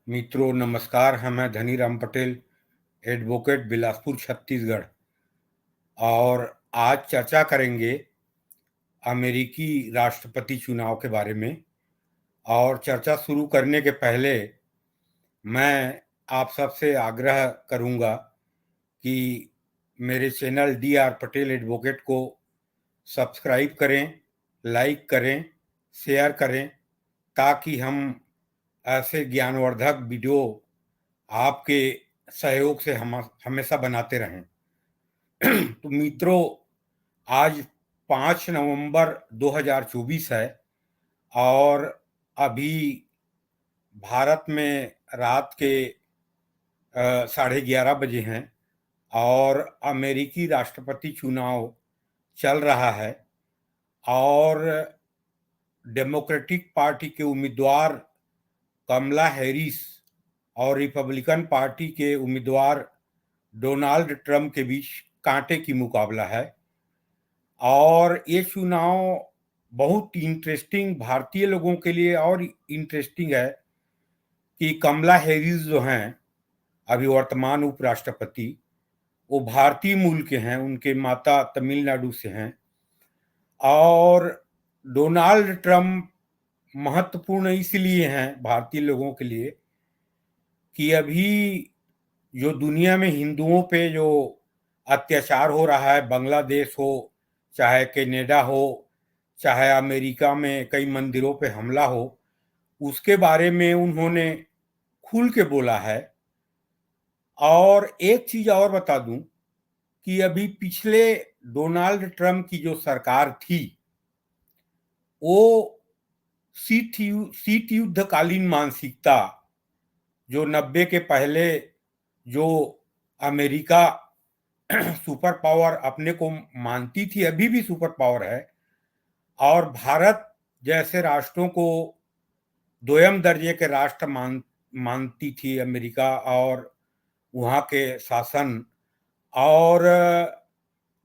मित्रों नमस्कार। मैं धनीराम पटेल, एडवोकेट, बिलासपुर, छत्तीसगढ़। और आज चर्चा करेंगे अमेरिकी राष्ट्रपति चुनाव के बारे में। और चर्चा शुरू करने के पहले मैं आप सबसे आग्रह करूंगा कि मेरे चैनल DR पटेल एडवोकेट को सब्सक्राइब करें, लाइक करें, शेयर करें, ताकि हम ऐसे ज्ञानवर्धक वीडियो आपके सहयोग से हम हमेशा बनाते रहें। तो मित्रों, आज 5 नवंबर 2024 है और अभी भारत में रात के 11:30 बजे हैं और अमेरिकी राष्ट्रपति चुनाव चल रहा है। और डेमोक्रेटिक पार्टी के उम्मीदवार कमला हैरिस और रिपब्लिकन पार्टी के उम्मीदवार डोनाल्ड ट्रंप के बीच कांटे की मुकाबला है। और ये चुनाव बहुत इंटरेस्टिंग भारतीय लोगों के लिए और इंटरेस्टिंग है कि कमला हैरिस जो हैं अभी वर्तमान उपराष्ट्रपति, वो भारतीय मूल के हैं, उनके माता तमिलनाडु से हैं। और डोनाल्ड ट्रंप महत्वपूर्ण इसलिए हैं भारतीय लोगों के लिए कि अभी जो दुनिया में हिंदुओं पे जो अत्याचार हो रहा है, बांग्लादेश हो, चाहे कनाडा हो, चाहे अमेरिका में कई मंदिरों पे हमला हो, उसके बारे में उन्होंने खुल के बोला है। और एक चीज और बता दूं कि अभी पिछले डोनाल्ड ट्रंप की जो सरकार थी, वो शीत युद्धकालीन मानसिकता, जो 90 के पहले जो अमेरिका सुपर पावर अपने को मानती थी, अभी भी सुपर पावर है, और भारत जैसे राष्ट्रों को दोयम दर्जे के राष्ट्र मानती थी अमेरिका और वहाँ के शासन। और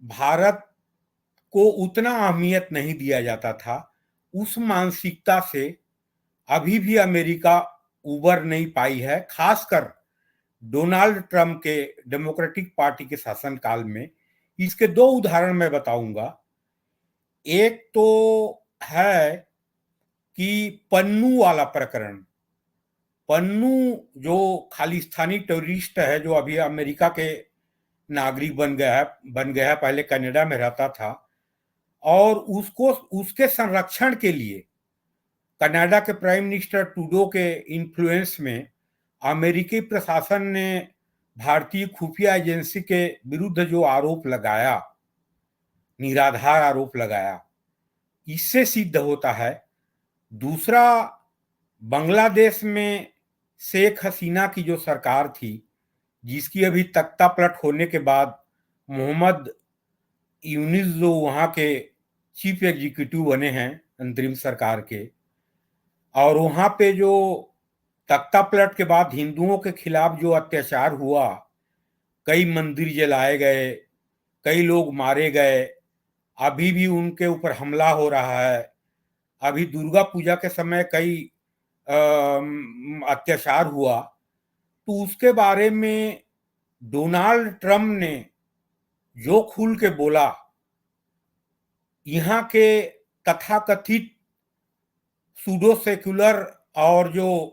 भारत को उतना अहमियत नहीं दिया जाता था। उस मानसिकता से अभी भी अमेरिका उबर नहीं पाई है, खासकर डोनाल्ड ट्रंप के डेमोक्रेटिक पार्टी के शासनकाल में। इसके दो उदाहरण मैं बताऊंगा। एक तो है कि पन्नू वाला प्रकरण। पन्नू जो खालिस्तानी टेररिस्ट है, जो अभी अमेरिका के नागरिक बन गया है, पहले कनाडा में रहता था, और उसको उसके संरक्षण के लिए कनाडा के प्राइम मिनिस्टर ट्रूडो के इन्फ्लुएंस में अमेरिकी प्रशासन ने भारतीय खुफिया एजेंसी के विरुद्ध जो आरोप लगाया, निराधार आरोप लगाया, इससे सिद्ध होता है। दूसरा, बांग्लादेश में शेख हसीना की जो सरकार थी, जिसकी अभी तख्ता पलट होने के बाद मोहम्मद यूनिस जो वहाँ के चीफ एग्जीक्यूटिव बने हैं अंतरिम सरकार के, और वहाँ पे जो तख्ता पलट के बाद हिंदुओं के खिलाफ जो अत्याचार हुआ, कई मंदिर जलाए गए, कई लोग मारे गए, अभी भी उनके ऊपर हमला हो रहा है। अभी दुर्गा पूजा के समय कई अत्याचार हुआ। तो उसके बारे में डोनाल्ड ट्रंप ने जो खुल के बोला, यहाँ के तथाकथित सूडो सेक्युलर और जो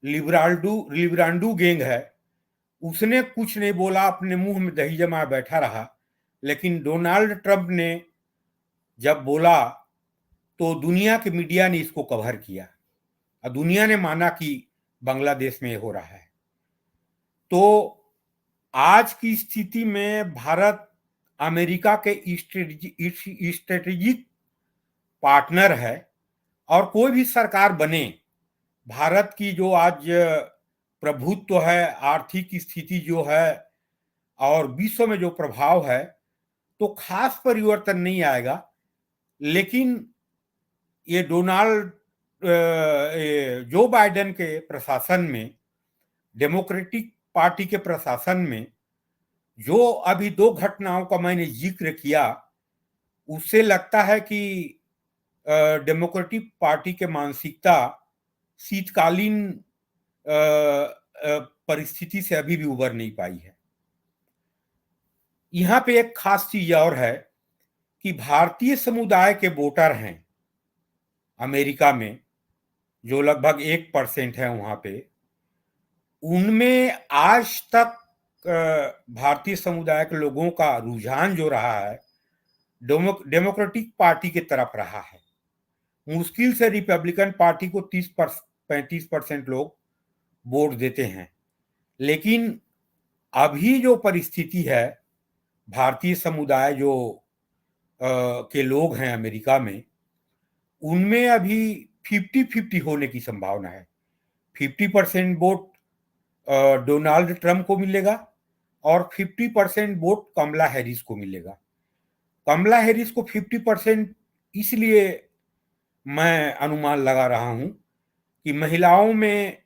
लिब्रांडू गैंग है, उसने कुछ नहीं बोला, अपने मुंह में दही जमा बैठा रहा। लेकिन डोनाल्ड ट्रंप ने जब बोला तो दुनिया के मीडिया ने इसको कवर किया और दुनिया ने माना कि बांग्लादेश में हो रहा है। तो आज की स्थिति में भारत अमेरिका के स्ट्रेटेजिक पार्टनर है, और कोई भी सरकार बने, भारत की जो आज प्रभुत्व है, आर्थिक स्थिति जो है, और विश्व में जो प्रभाव है, तो खास परिवर्तन नहीं आएगा। लेकिन ये जो बाइडेन के प्रशासन में, डेमोक्रेटिक पार्टी के प्रशासन में, जो अभी दो घटनाओं का मैंने जिक्र किया, उससे लगता है कि डेमोक्रेटिक पार्टी के मानसिकता शीतकालीन परिस्थिति से अभी भी उबर नहीं पाई है। यहाँ पे एक खास चीज और है कि भारतीय समुदाय के वोटर हैं अमेरिका में, जो लगभग 1% है वहां पे, उनमें आज तक भारतीय समुदाय के लोगों का रुझान जो रहा है डेमोक्रेटिक पार्टी की तरफ रहा है। मुश्किल से रिपब्लिकन पार्टी को 35% लोग वोट देते हैं। लेकिन अभी जो परिस्थिति है, भारतीय समुदाय जो के लोग हैं अमेरिका में, उनमें अभी 50-50 होने की संभावना है। 50% वोट डोनाल्ड ट्रंप को मिलेगा और 50% वोट कमला हैरिस को मिलेगा। कमला हैरिस को 50% इसलिए मैं अनुमान लगा रहा हूं कि महिलाओं में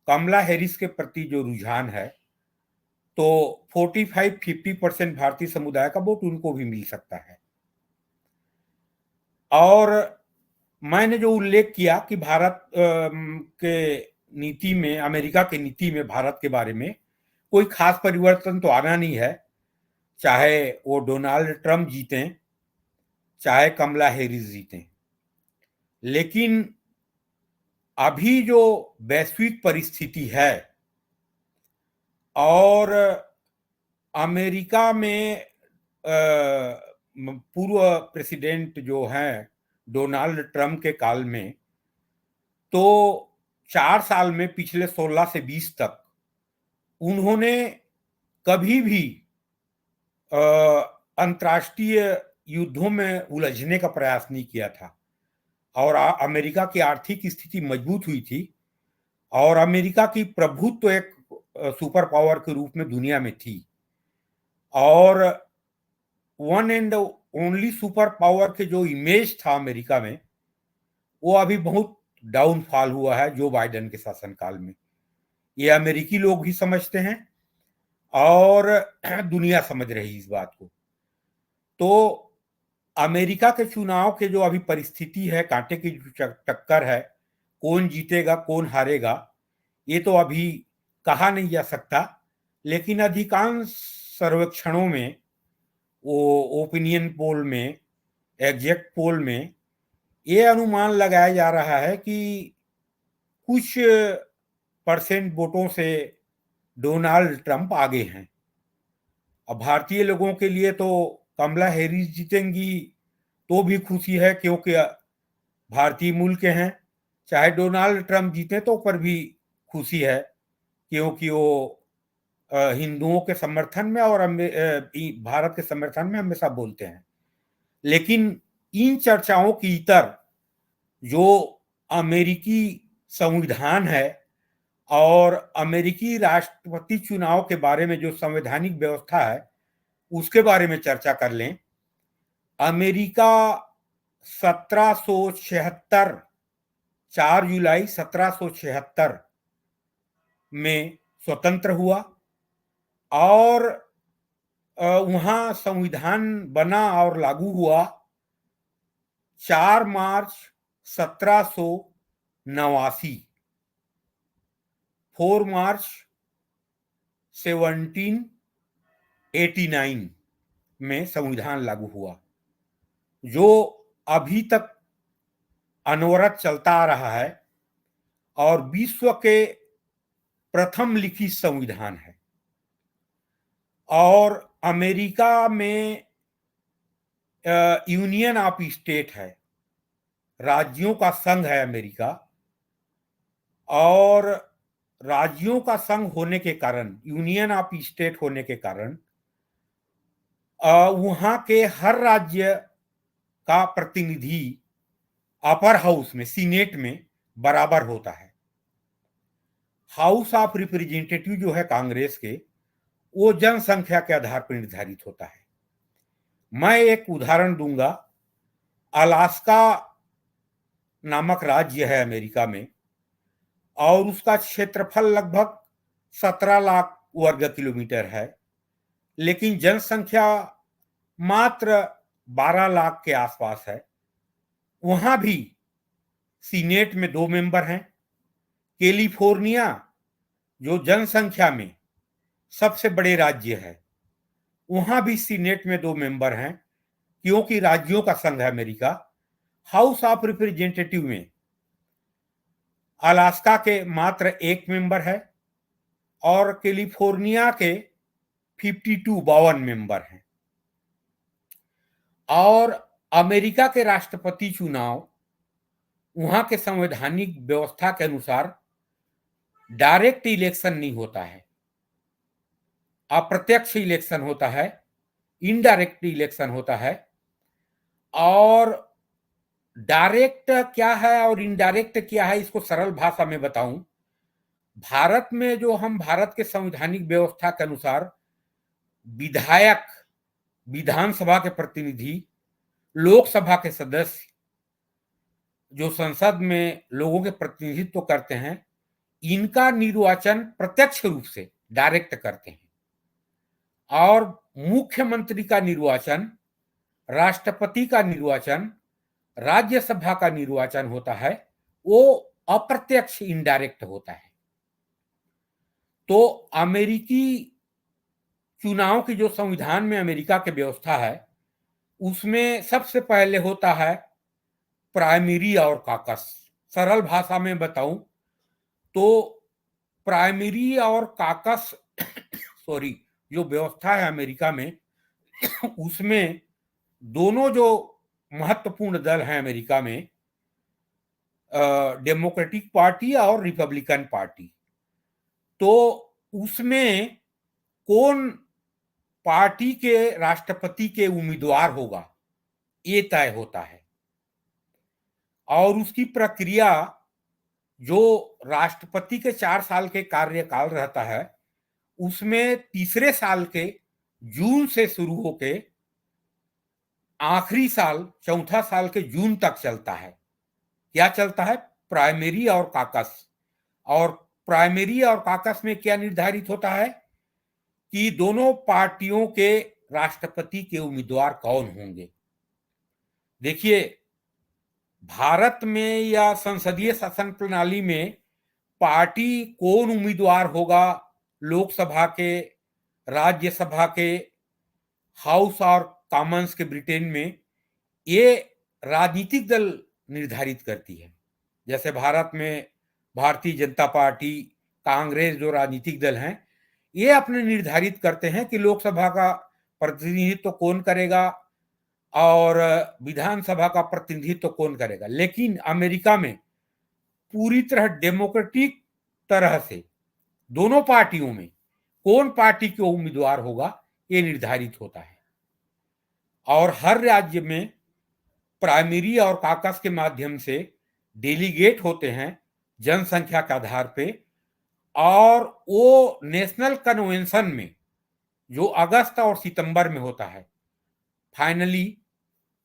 कमला हैरिस के प्रति जो रुझान है, तो 45-50% भारतीय समुदाय का वोट उनको भी मिल सकता है। और मैंने जो उल्लेख किया कि भारत के नीति में, अमेरिका की नीति में भारत के बारे में कोई खास परिवर्तन तो आना नहीं है, चाहे वो डोनाल्ड ट्रंप जीतें, चाहे कमला हैरिस जीतें। लेकिन अभी जो वैश्विक परिस्थिति है और अमेरिका में पूर्व प्रेसिडेंट जो हैं डोनाल्ड ट्रंप के काल में, तो 4 साल में पिछले 16 से 20 तक उन्होंने कभी भी अंतर्राष्ट्रीय युद्धों में उलझने का प्रयास नहीं किया था। और अमेरिका की आर्थिक स्थिति मजबूत हुई थी और अमेरिका की प्रभुत्व एक सुपर पावर के रूप में दुनिया में थी। और one and only super power के जो इमेज था अमेरिका में, वो अभी बहुत डाउनफॉल हुआ है जो बाइडेन के शासनकाल में। ये अमेरिकी लोग भी समझते हैं और दुनिया समझ रही इस बात को। तो अमेरिका के चुनाव के जो अभी परिस्थिति है, कांटे की टक्कर है, कौन जीतेगा कौन हारेगा, ये तो अभी कहा नहीं जा सकता। लेकिन अधिकांश सर्वेक्षणों में, वो ओपिनियन पोल में, एग्जैक्ट पोल में, ये अनुमान लगाया जा रहा है कि कुछ परसेंट वोटों से डोनाल्ड ट्रंप आगे हैं। अब भारतीय लोगों के लिए तो कमला हैरिस जीतेंगी तो भी खुशी है, क्योंकि भारतीय मूल के हैं। चाहे डोनाल्ड ट्रंप जीते तो पर भी खुशी है, क्योंकि वो हिंदुओं के समर्थन में और भारत के समर्थन में हमेशा बोलते हैं। लेकिन इन चर्चाओं की इतर जो अमेरिकी संविधान है और अमेरिकी राष्ट्रपति चुनाव के बारे में जो संवैधानिक व्यवस्था है, उसके बारे में चर्चा कर लें। अमेरिका 1776, 4 जुलाई 1776 में स्वतंत्र हुआ और वहां संविधान बना और लागू हुआ 4 मार्च 1789। 4 मार्च 1789 में संविधान लागू हुआ, जो अभी तक अनवरत चलता आ रहा है और विश्व के प्रथम लिखित संविधान है। और अमेरिका में यूनियन ऑफ स्टेट है, राज्यों का संघ है अमेरिका। और राज्यों का संघ होने के कारण, यूनियन ऑफ स्टेट होने के कारण, वहां के हर राज्य का प्रतिनिधि अपर हाउस में, सीनेट में बराबर होता है। हाउस ऑफ रिप्रेजेंटेटिव जो है कांग्रेस के, वो जनसंख्या के आधार पर निर्धारित होता है। मैं एक उदाहरण दूंगा। अलास्का नामक राज्य है अमेरिका में और उसका क्षेत्रफल लगभग 17 लाख वर्ग किलोमीटर है, लेकिन जनसंख्या मात्र 12 लाख के आसपास है। वहां भी सीनेट में 2 मेंबर हैं। कैलिफोर्निया जो जनसंख्या में सबसे बड़े राज्य है, वहां भी सीनेट में 2 मेंबर हैं, क्योंकि राज्यों का संघ है अमेरिका। हाउस ऑफ रिप्रेजेंटेटिव में अलास्का के मात्र 1 मेंबर है और कैलिफोर्निया के 52 मेंबर हैं। और अमेरिका के राष्ट्रपति चुनाव वहां के संवैधानिक व्यवस्था के अनुसार डायरेक्ट इलेक्शन नहीं होता है, अप्रत्यक्ष इलेक्शन होता है, इनडायरेक्ट इलेक्शन होता है। और डायरेक्ट क्या है और इनडायरेक्ट क्या है, इसको सरल भाषा में बताऊं। भारत में जो हम भारत के संवैधानिक व्यवस्था के अनुसार विधायक, विधानसभा के प्रतिनिधि, लोकसभा के सदस्य जो संसद में लोगों के प्रतिनिधित्व करते हैं, इनका निर्वाचन प्रत्यक्ष रूप से डायरेक्ट करते हैं। और मुख्यमंत्री का निर्वाचन, राष्ट्रपति का निर्वाचन, राज्यसभा का निर्वाचन होता है, वो अप्रत्यक्ष इनडायरेक्ट होता है। तो अमेरिकी चुनाव की जो संविधान में अमेरिका की व्यवस्था है, उसमें सबसे पहले होता है प्राइमरी और कॉकस। सरल भाषा में बताऊं तो प्राइमरी और कॉकस सॉरी, जो व्यवस्था है अमेरिका में, उसमें दोनों जो महत्वपूर्ण दल हैं अमेरिका में, डेमोक्रेटिक पार्टी और रिपब्लिकन पार्टी, तो उसमें कौन पार्टी के राष्ट्रपति के उम्मीदवार होगा ये तय होता है। और उसकी प्रक्रिया, जो राष्ट्रपति के 4 साल के कार्यकाल रहता है, उसमें तीसरे साल के जून से शुरू होके आखिरी साल, चौथा साल के जून तक चलता है। क्या चलता है? प्राइमरी और कॉकस। और प्राइमरी और कॉकस में क्या निर्धारित होता है कि दोनों पार्टियों के राष्ट्रपति के उम्मीदवार कौन होंगे। देखिए, भारत में या संसदीय शासन प्रणाली में पार्टी कौन उम्मीदवार होगा, लोकसभा के, राज्यसभा के, हाउस और कॉमन्स के ब्रिटेन में, ये राजनीतिक दल निर्धारित करती है। जैसे भारत में भारतीय जनता पार्टी, कांग्रेस, जो राजनीतिक दल हैं, ये अपने निर्धारित करते हैं कि लोकसभा का प्रतिनिधित्व कौन करेगा और विधानसभा का प्रतिनिधित्व कौन करेगा। लेकिन अमेरिका में पूरी तरह डेमोक्रेटिक तरह से दोनों पार्टियों में कौन पार्टी के उम्मीदवार होगा ये निर्धारित होता है। और हर राज्य में प्राइमरी और कॉकस के माध्यम से डेलीगेट होते हैं जनसंख्या के आधार पे, और वो नेशनल कन्वेंशन में, जो अगस्त और सितंबर में होता है, फाइनली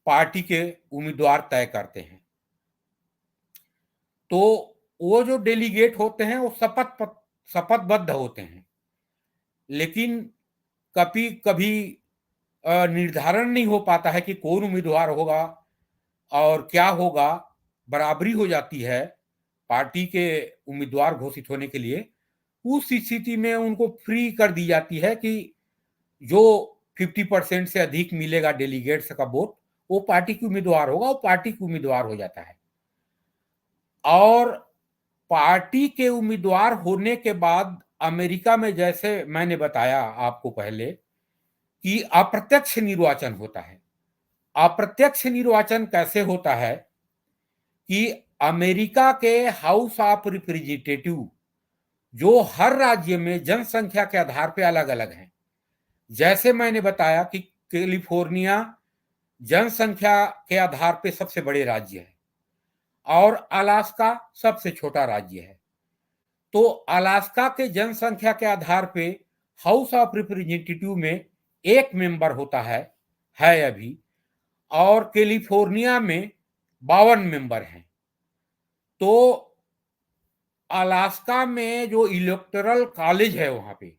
पार्टी के उम्मीदवार तय करते हैं। तो वो जो डेलीगेट होते हैं वो शपथबद्ध होते हैं, लेकिन कभी कभी निर्धारण नहीं हो पाता है कि कौन उम्मीदवार होगा और क्या होगा। बराबरी हो जाती है पार्टी के उम्मीदवार घोषित होने के लिए। उस स्थिति में उनको फ्री कर दी जाती है कि जो 50% से अधिक मिलेगा डेलीगेट्स का वोट, वो पार्टी की उम्मीदवार होगा, वो पार्टी की उम्मीदवार हो जाता है। और पार्टी के उम्मीदवार होने के बाद अमेरिका में, जैसे मैंने बताया आपको पहले, कि अप्रत्यक्ष निर्वाचन होता है। अप्रत्यक्ष निर्वाचन कैसे होता है कि अमेरिका के हाउस ऑफ रिप्रेजेंटेटिव, जो हर राज्य में जनसंख्या के आधार पर अलग अलग हैं। जैसे मैंने बताया कि कैलिफोर्निया जनसंख्या के आधार पर सबसे बड़े राज्य है और अलास्का सबसे छोटा राज्य है। तो अलास्का के जनसंख्या के आधार पे हाउस ऑफ रिप्रेजेंटेटिव में 1 मेंबर होता है अभी, और कैलिफोर्निया में 52 मेंबर हैं। तो अलास्का में जो इलेक्टोरल कॉलेज है, वहां पे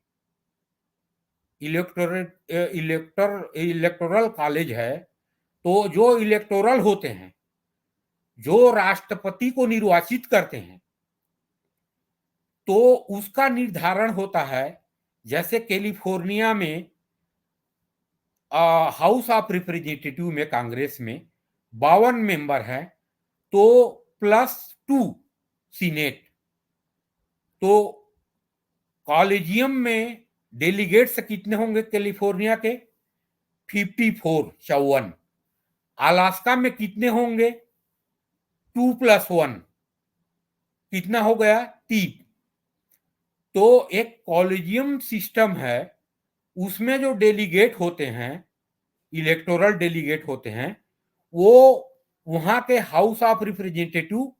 इलेक्टोरल कॉलेज है, तो जो इलेक्टोरल होते हैं, जो राष्ट्रपति को निर्वाचित करते हैं, तो उसका निर्धारण होता है, जैसे कैलिफोर्निया में हाउस ऑफ रिप्रेजेंटेटिव में, कांग्रेस में 52 मेंबर हैं, तो +2 सीनेट, तो कॉलेजियम में डेलीगेट्स कितने होंगे कैलिफोर्निया के? 54। अलास्का में कितने होंगे? 2+1, कितना हो गया? 3। तो एक कॉलेजियम सिस्टम है, उसमें जो डेलीगेट होते हैं, इलेक्टोरल डेलीगेट होते हैं, वो वहां के हाउस ऑफ रिप्रेजेंटेटिव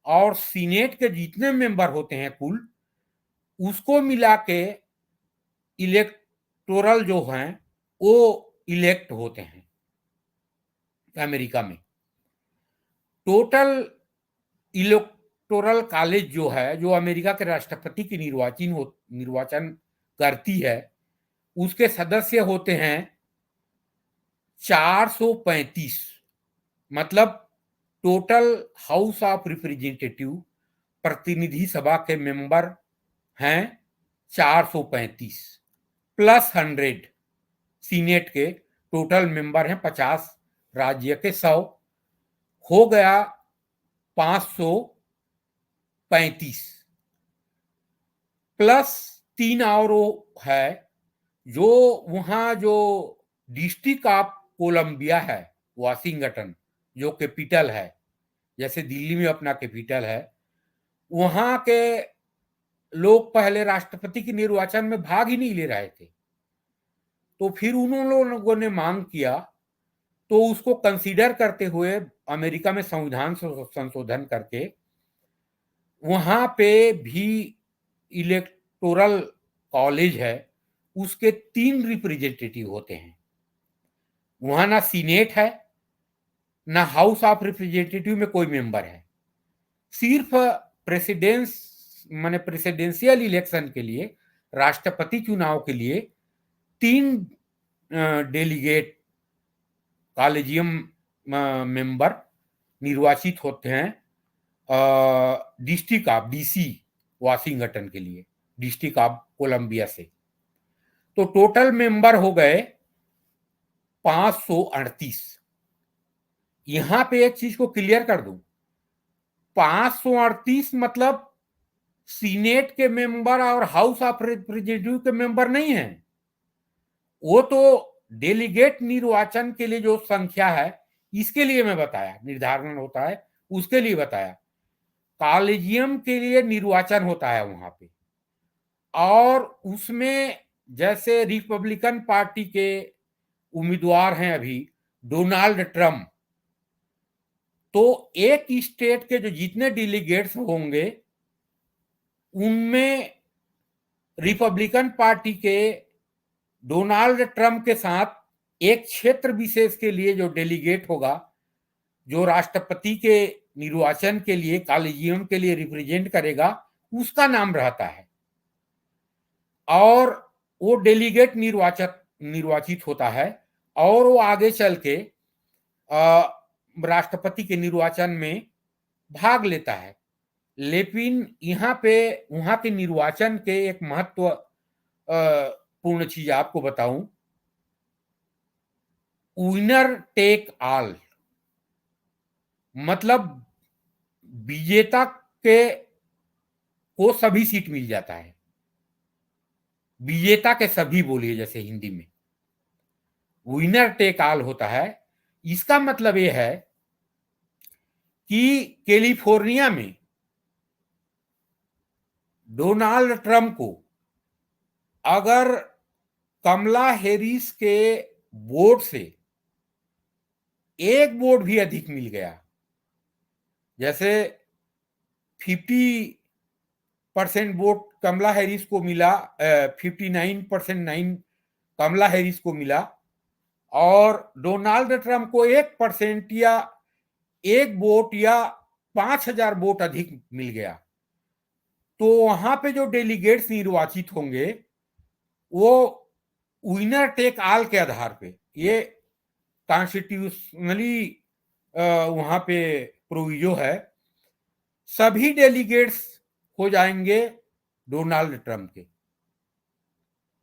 और सीनेट के जितने मेंबर होते हैं कुल, उसको मिला के इलेक्टोरल जो हैं वो इलेक्ट होते हैं अमेरिका में। टोटल इलेक्टोरल कॉलेज जो है, जो अमेरिका के राष्ट्रपति की निर्वाचन करती है, उसके सदस्य होते हैं 435। मतलब टोटल हाउस ऑफ रिप्रेजेंटेटिव, प्रतिनिधि सभा के मेंबर हैं 435 +100 सीनेट के टोटल मेंबर हैं 50, राज्य के 100, हो गया 535 +3 और है जो वहां जो डिस्ट्रिक्ट ऑफ कोलंबिया है, वाशिंगटन, जो कैपिटल है, जैसे दिल्ली में अपना कैपिटल है, वहां के लोग पहले राष्ट्रपति के निर्वाचन में भाग ही नहीं ले रहे थे। तो फिर उन लोगों ने मांग किया, तो उसको कंसीडर करते हुए अमेरिका में संविधान संशोधन करके वहां पे भी इलेक्टोरल कॉलेज है, उसके 3 रिप्रेजेंटेटिव होते हैं। वहां ना सीनेट है, ना हाउस ऑफ रिप्रेजेंटेटिव में कोई मेंबर है। सिर्फ प्रेसिडेंशियल इलेक्शन के लिए, राष्ट्रपति चुनाव के लिए 3 डेलीगेट कॉलेजियम मेंबर निर्वाचित होते हैं डिस्ट्रिक्ट ऑफ डीसी, वाशिंगटन के लिए, डिस्ट्रिक्ट ऑफ कोलंबिया से। तो टोटल मेंबर हो गए 538। यहां पे एक चीज को क्लियर कर दूं, 538 मतलब सीनेट के मेंबर और हाउस ऑफ रिप्रेजेंटेटिव के मेंबर नहीं है। वो तो डेलीगेट निर्वाचन के लिए जो संख्या है, इसके लिए मैं बताया, निर्धारण होता है उसके लिए बताया। कॉलेजियम के लिए निर्वाचन होता है वहां पे, और उसमें जैसे रिपब्लिकन पार्टी के उम्मीदवार हैं अभी डोनाल्ड ट्रंप, तो एक स्टेट के जो जितने डेलीगेट्स होंगे उनमें रिपब्लिकन पार्टी के डोनाल्ड ट्रंप के साथ एक क्षेत्र विशेष के लिए जो डेलीगेट होगा, जो राष्ट्रपति के निर्वाचन के लिए कॉलेजियम के लिए रिप्रेजेंट करेगा, उसका नाम रहता है, और वो डेलीगेट निर्वाचित होता है, और वो आगे चल के राष्ट्रपति के निर्वाचन में भाग लेता है। लेकिन यहाँ पे वहां के निर्वाचन के एक महत्व पूर्ण चीज आपको बताऊं, विनर टेक ऑल, मतलब विजेता के को सभी सीट मिल जाता है। विजेता के सभी बोलिए, जैसे हिंदी में विनर टेक ऑल होता है। इसका मतलब यह है कि कैलिफोर्निया में डोनाल्ड ट्रंप को अगर कमला हैरिस के वोट से एक वोट भी अधिक मिल गया, जैसे 50% वोट कमला हैरिस को मिला, 59% कमला हैरिस को मिला, और डोनाल्ड ट्रंप को 1% या 1 वोट या 5000 वोट अधिक मिल गया, तो वहां पे जो डेलीगेट्स निर्वाचित होंगे वो विनर टेक ऑल के आधार पे, ये कॉन्स्टिट्यूशनली वहां पे प्रोविजो है, सभी डेलीगेट्स हो जाएंगे डोनाल्ड ट्रंप के।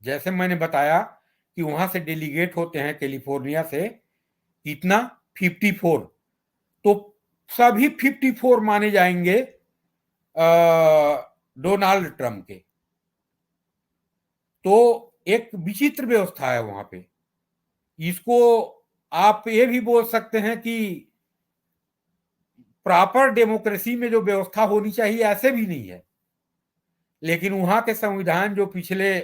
जैसे मैंने बताया कि वहां से डेलीगेट होते हैं कैलिफोर्निया से कितना 54, तो सभी 54 माने जाएंगे डोनाल्ड ट्रंप के। तो एक विचित्र व्यवस्था है वहां पे। इसको आप ये भी बोल सकते हैं कि प्रॉपर डेमोक्रेसी में जो व्यवस्था होनी चाहिए ऐसे भी नहीं है। लेकिन वहां के संविधान जो पिछले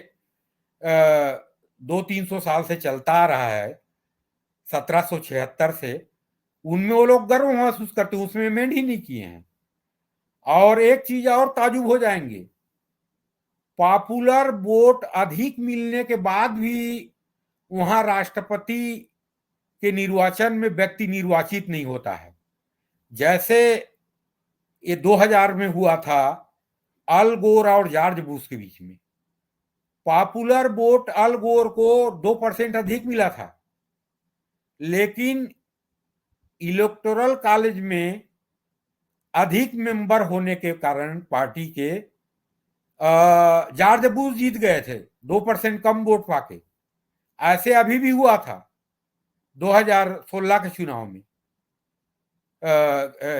200-300 साल से चलता आ रहा है, 1776 से, उनमें वो लोग गर्व महसूस करते हैं, उसमें अमेंड ही नहीं किए हैं। और एक चीज और ताजुब हो जाएंगे, पॉपुलर वोट अधिक मिलने के बाद भी वहां राष्ट्रपति के निर्वाचन में व्यक्ति निर्वाचित नहीं होता है। जैसे ये 2000 में हुआ था अल गोर और जॉर्ज बुश के बीच में, पॉपुलर वोट अल गोर को 2% अधिक मिला था, लेकिन इलेक्टोरल कॉलेज में अधिक मेंबर होने के कारण पार्टी के जॉर्ज बुश जीत गए थे 2% कम वोट पाके। ऐसे अभी भी हुआ था 2016 के चुनाव में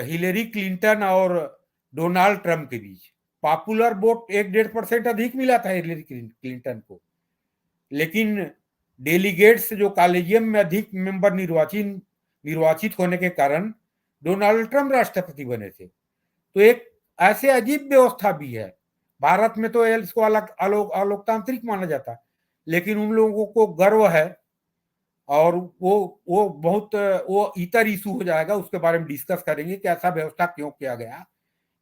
हिलेरी क्लिंटन और डोनाल्ड ट्रंप के बीच पॉपुलर वोट 1-1.5% अधिक मिला था हिलेरी क्लिंटन को, लेकिन डेलीगेट्स जो कॉलेजियम में अधिक मेंबर निर्वाचित होने के कारण डोनाल्ड ट्रंप राष्ट्रपति बने थे। तो एक ऐसे अजीब व्यवस्था भी है भारत में। तो इसको अलग अलोकतांत्रिक माना जाता, लेकिन उन लोगों को गर्व है। और वो बहुत वो इतर इशू हो जाएगा, उसके बारे में डिस्कस करेंगे कि ऐसा व्यवस्था क्यों किया गया।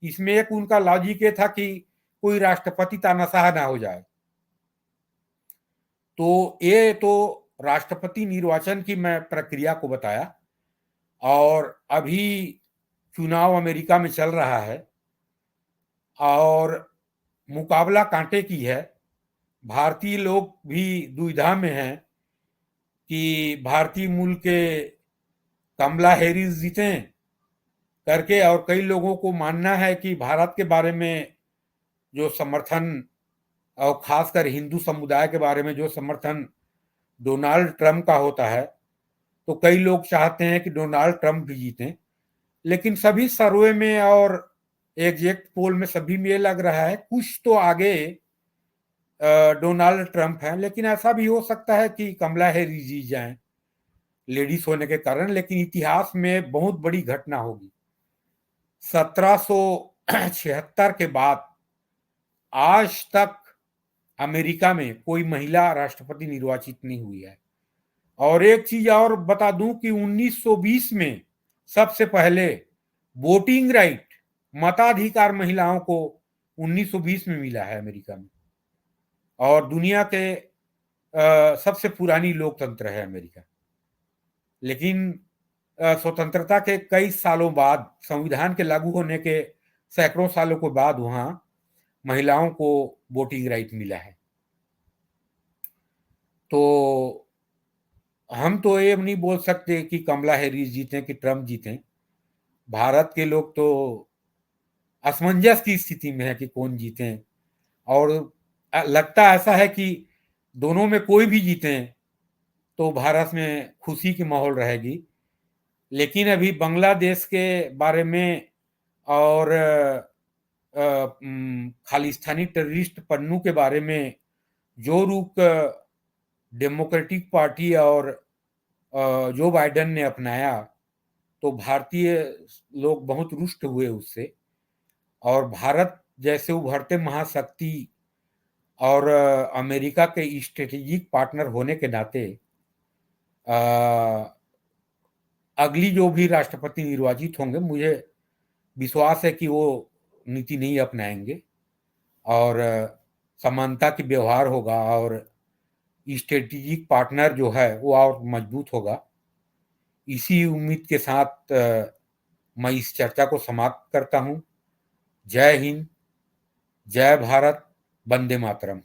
इसमें एक उनका लॉजिक ये था कि कोई राष्ट्रपति तानाशाह ना हो जाए। तो ये तो राष्ट्रपति निर्वाचन की मैं प्रक्रिया को बताया। और अभी चुनाव अमेरिका में चल रहा है और मुकाबला कांटे की है। भारतीय लोग भी दुविधा में हैं कि भारतीय मूल के कमला हैरिस जीतें करके, और कई लोगों को मानना है कि भारत के बारे में जो समर्थन, और खासकर हिंदू समुदाय के बारे में जो समर्थन डोनाल्ड ट्रंप का होता है, तो कई लोग चाहते हैं कि डोनाल्ड ट्रंप भी जीतें। लेकिन सभी सर्वे में और एग्जैक्ट पोल में सभी में लग रहा है कुछ तो आगे डोनाल्ड ट्रंप है, लेकिन ऐसा भी हो सकता है कि कमला हैरिस जीत जाएं लेडीज होने के कारण। लेकिन इतिहास में बहुत बड़ी घटना होगी। 1776 के बाद आज तक अमेरिका में कोई महिला राष्ट्रपति निर्वाचित नहीं हुई है। और एक चीज और बता दूं कि 1920 में सबसे पहले वोटिंग राइट, मताधिकार महिलाओं को 1920 में मिला है अमेरिका में। और दुनिया के सबसे पुरानी लोकतंत्र है अमेरिका। लेकिन स्वतंत्रता के कई सालों बाद, संविधान के लागू होने के सैकड़ों सालों के बाद वहां महिलाओं को वोटिंग राइट मिला है। तो हम तो ये नहीं बोल सकते कि कमला हैरिस जीतें कि ट्रंप जीतें। भारत के लोग तो असमंजस की स्थिति में है कि कौन जीतें। और लगता ऐसा है कि दोनों में कोई भी जीतें तो भारत में खुशी की माहौल रहेगी। लेकिन अभी बांग्लादेश के बारे में और खालिस्तानी टेररिस्ट पन्नू के बारे में जो रुख डेमोक्रेटिक पार्टी और जो बाइडेन ने अपनाया, तो भारतीय लोग बहुत रुष्ट हुए उससे। और भारत जैसे उभरते महाशक्ति और अमेरिका के स्ट्रेटेजिक पार्टनर होने के नाते अगली जो भी राष्ट्रपति निर्वाचित होंगे, मुझे विश्वास है कि वो नीति नहीं अपनाएंगे और समानता की व्यवहार होगा और स्ट्रेटेजिक पार्टनर जो है वो और मजबूत होगा। इसी उम्मीद के साथ मैं इस चर्चा को समाप्त करता हूं। जय हिंद, जय भारत, वंदे मातरम।